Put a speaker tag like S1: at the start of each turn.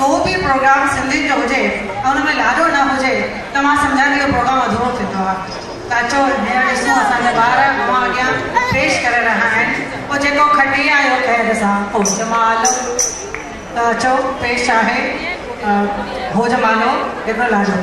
S1: को भी प्रोग्राम सिंधी जो हुए उनमें लाडो न हुए तो मैं समझा थी प्रोग्राम अधूरो थींदो आहे। त अचो हींअर ॾिसूं असांजा ॿार अवां अॻियां पेश करे रहा आहिनि पोइ जेको खटी आयो ख़ैर सां होजमालो। त अचो पेश आहे होजमालो हिकिड़ो लाडो।